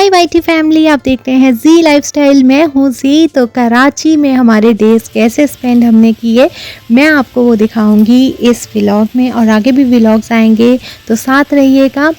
हाय YT family, आप देख रहे हैं जी लाइफस्टाइल। मैं हूँ जी। तो कराची में हमारे डेज कैसे स्पेंड हमने किए, मैं आपको वो दिखाऊंगी इस व्लॉग में, और आगे भी व्लॉग्स आएंगे तो साथ रहिएगा।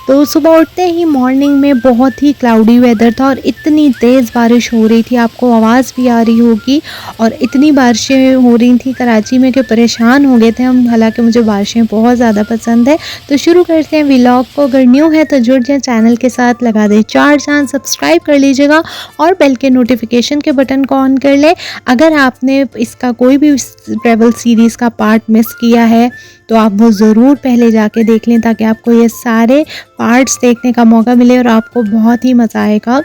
तो सुबह उठते ही मॉर्निंग में बहुत ही क्लाउडी वेदर था और इतनी तेज़ बारिश हो रही थी, आपको आवाज़ भी आ रही होगी। और इतनी बारिशें हो रही थी कराची में कि परेशान हो गए थे हम। हालांकि मुझे बारिशें बहुत ज़्यादा पसंद है। तो शुरू करते हैं व्लॉग को। अगर न्यू है तो जुड़ जाए चैनल के साथ, लगा दें चार चांद, सब्सक्राइब कर लीजिएगा और बेल के नोटिफिकेशन के बटन को ऑन कर ले। अगर आपने इसका कोई भी ट्रैवल सीरीज़ का पार्ट मिस किया है तो आप वो ज़रूर पहले जाके देख लें, ताकि आपको ये सारे पार्ट्स देखने का मौका मिले और आपको बहुत ही मज़ा आएगा।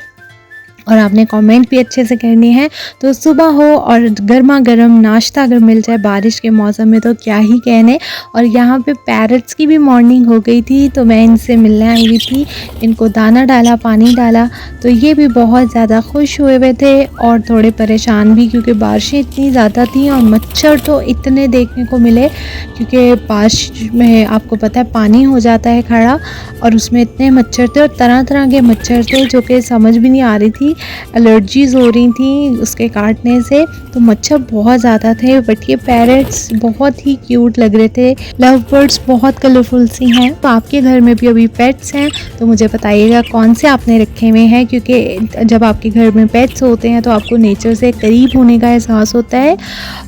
और आपने कमेंट भी अच्छे से करनी है। तो सुबह हो और गर्मा गर्म नाश्ता अगर मिल जाए बारिश के मौसम में तो क्या ही कहने। और यहाँ पे पैरट्स की भी मॉर्निंग हो गई थी, तो मैं इनसे मिलने आई हुई थी। इनको दाना डाला, पानी डाला, तो ये भी बहुत ज़्यादा खुश हुए हुए थे और थोड़े परेशान भी, क्योंकि बारिशें इतनी ज़्यादा थी और मच्छर तो इतने देखने को मिले। क्योंकि बारिश में आपको पता है पानी हो जाता है खड़ा, और उसमें इतने मच्छर थे और तरह तरह के मच्छर थे जो कि समझ भी नहीं आ रही थी। एलर्जीज़ हो रही थी उसके काटने से, तो मच्छर बहुत ज़्यादा थे। बट ये पैरट्स बहुत ही क्यूट लग रहे थे। लव बर्ड्स बहुत कलरफुल सी हैं। तो आपके घर में भी अभी पेट्स हैं तो मुझे बताइएगा कौन से आपने रखे हुए हैं, क्योंकि जब आपके घर में पेट्स होते हैं तो आपको नेचर से करीब होने का एहसास होता है।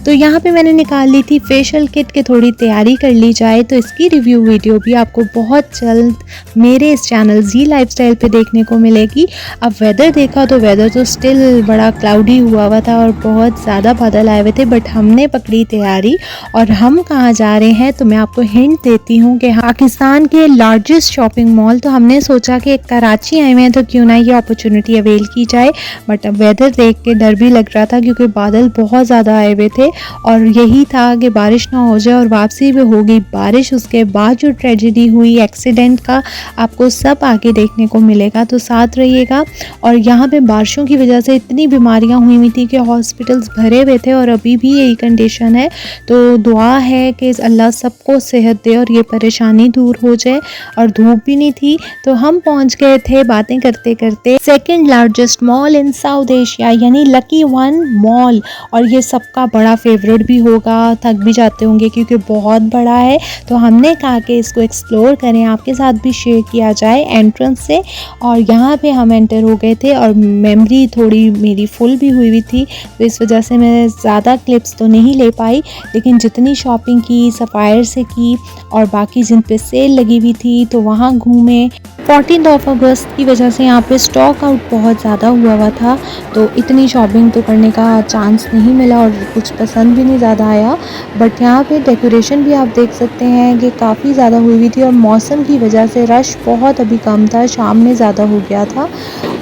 तो यहाँ पे मैंने निकाल ली थी फेशियल किट के, थोड़ी तैयारी कर ली जाए। तो इसकी रिव्यू वीडियो भी आपको बहुत जल्द मेरे इस चैनल जी लाइफस्टाइल पे देखने को मिलेगी। अब वेदर देखा तो वेदर तो स्टिल बड़ा क्लाउडी हुआ था और बहुत ज़्यादा बादल आए हुए थे, बट हमने पकड़ी तैयारी। और हम कहाँ जा रहे हैं तो मैं आपको हिंट देती हूँ कि पाकिस्तान के लार्जेस्ट शॉपिंग मॉल। तो हमने सोचा कि कराची आए हुए हैं तो क्यों ना ये अपॉर्चुनिटी अवेल की जाए। बट अब वेदर देख के डर भी लग रहा था, क्योंकि बादल बहुत ज़्यादा आए हुए थे और यही था कि बारिश ना हो जाए। और वापसी भी हो गई बारिश। उसके बाद जो ट्रेजेडी हुई एक्सीडेंट का, आपको सब आगे देखने को मिलेगा, तो साथ रहिएगा। और यहाँ पे बारिशों की वजह से इतनी बीमारियां हुई थी कि हॉस्पिटल्स भरे हुए थे, और अभी भी यही कंडीशन है। तो दुआ है कि अल्लाह सबको सेहत दे और ये परेशानी दूर हो जाए। और धूप भी नहीं थी, तो हम पहुंच गए थे बातें करते करते सेकंड लार्जेस्ट मॉल इन साउथ एशिया, यानी लकी वन मॉल। और ये सबका बड़ा फेवरेट भी होगा, थक भी जाते होंगे क्योंकि बहुत बड़ा है। तो हमने कहा कि इसको एक्सप्लोर करें, आपके साथ भी शेयर किया जाए एंट्रेंस से। और यहाँ पे हम एंटर हो गए थे और मेमोरी थोड़ी मेरी फुल भी हुई थी, तो इस वजह से मैं ज़्यादा क्लिप्स तो नहीं ले पाई। लेकिन जितनी शॉपिंग की सफ़ायर से की और बाकी जिन पे सेल लगी हुई थी तो वहाँ घूमे। 14 अगस्त की वजह से यहाँ पे स्टॉक आउट बहुत ज़्यादा हुआ था, तो इतनी शॉपिंग तो करने का चांस नहीं मिला और कुछ पसंद भी नहीं ज़्यादा आया। बट यहाँ पे डेकोरेशन भी आप देख सकते हैं कि काफ़ी ज़्यादा हुई थी, और मौसम की वजह से रश बहुत अभी कम था, शाम में ज़्यादा हो गया था।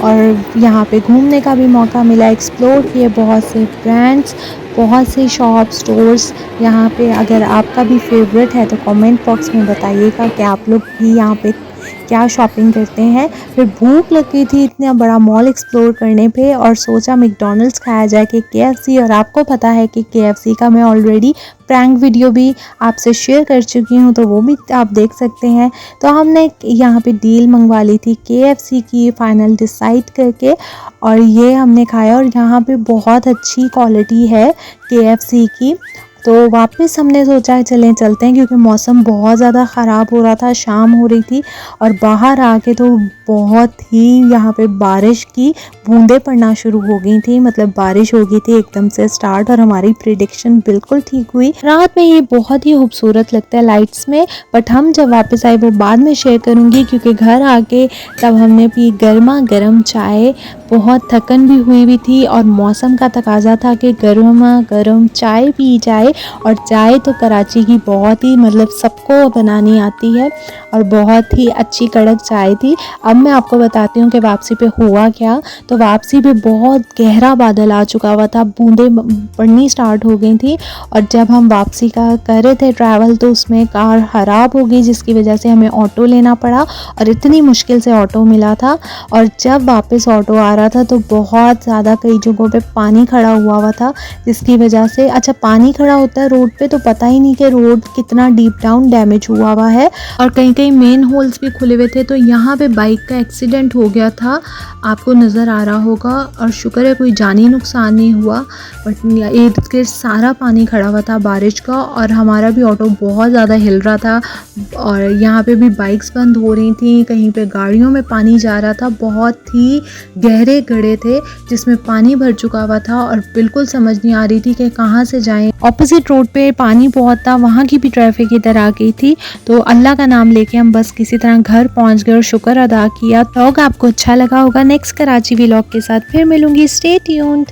और यहाँ पे घूमने का भी मौका मिला, एक्सप्लोर किए बहुत से ब्रांड्स, बहुत से शॉप स्टोर्स यहाँ पे। अगर आपका भी फेवरेट है तो कमेंट बॉक्स में बताइएगा कि आप लोग भी यहाँ पे क्या शॉपिंग करते हैं। फिर भूख लग गई थी इतना बड़ा मॉल एक्सप्लोर करने पे, और सोचा मैकडॉनल्ड्स खाया जाए कि KFC। और आपको पता है कि KFC का मैं ऑलरेडी प्रैंक वीडियो भी आपसे शेयर कर चुकी हूँ, तो वो भी आप देख सकते हैं। तो हमने यहाँ पे डील मंगवा ली थी KFC की, फाइनल डिसाइड करके, और ये हमने खाया। और यहाँ पे बहुत अच्छी क्वालिटी है KFC की। तो वापस हमने सोचा चलते हैं, क्योंकि मौसम बहुत ज़्यादा ख़राब हो रहा था, शाम हो रही थी। और बाहर आके तो बहुत ही यहाँ पे बारिश की बूंदें पड़ना शुरू हो गई थी, मतलब बारिश हो गई थी एकदम से स्टार्ट, और हमारी प्रिडिक्शन बिल्कुल ठीक हुई। रात में ये बहुत ही खूबसूरत लगता है लाइट्स में, बट हम जब वापस आए वो बाद में शेयर करूँगी, क्योंकि घर आके तब हमने पी गर्मा गर्म चाय। बहुत थकन भी हुई थी और मौसम का तकाजा था कि गर्मा गर्म चाय पी जाए। और चाय तो कराची की बहुत ही, मतलब सबको बनानी आती है, और बहुत ही अच्छी कड़क चाय थी। अब मैं आपको बताती हूँ कि वापसी पे हुआ क्या। तो वापसी पे बहुत गहरा बादल आ चुका हुआ था, बूंदें पड़नी स्टार्ट हो गई थी। और जब हम वापसी का कर रहे थे ट्रैवल, तो उसमें कार ख़राब हो गई, जिसकी वजह से हमें ऑटो लेना पड़ा, और इतनी मुश्किल से ऑटो मिला था। और जब वापस ऑटो आ रहा था तो बहुत ज़्यादा कई जगहों पे पानी खड़ा हुआ था, जिसकी वजह से, अच्छा पानी खड़ा होता है रोड पे तो पता ही नहीं कि रोड कितना डीप डाउन डैमेज हुआ है और कहीं कहीं मेन होल्स भी खुले हुए थे। तो यहाँ पे बाइक का एक्सीडेंट हो गया था, आपको नज़र आ रहा होगा। और शुक्र है कोई जानी नुकसान नहीं हुआ, बट इर्द गिर्द सारा पानी खड़ा हुआ था बारिश का और हमारा भी ऑटो बहुत ज़्यादा हिल रहा था। और यहाँ पे भी बाइक्स बंद हो रही थी, कहीं पे गाड़ियों में पानी जा रहा था। बहुत ही गहरे गड्ढे थे जिसमें पानी भर चुका हुआ था और बिल्कुल समझ नहीं आ रही थी कि कहाँ से जाएं। ऑपोजिट रोड पे पानी बहुत था, वहाँ की भी ट्रैफिक इधर आ गई थी। तो अल्लाह का नाम लेके हम बस किसी तरह घर पहुँच गए और शुक्र अदा किया। व्लॉग आपको अच्छा लगा होगा। नेक्स्ट कराची व्लॉग के साथ फिर मिलूंगी। Stay tuned.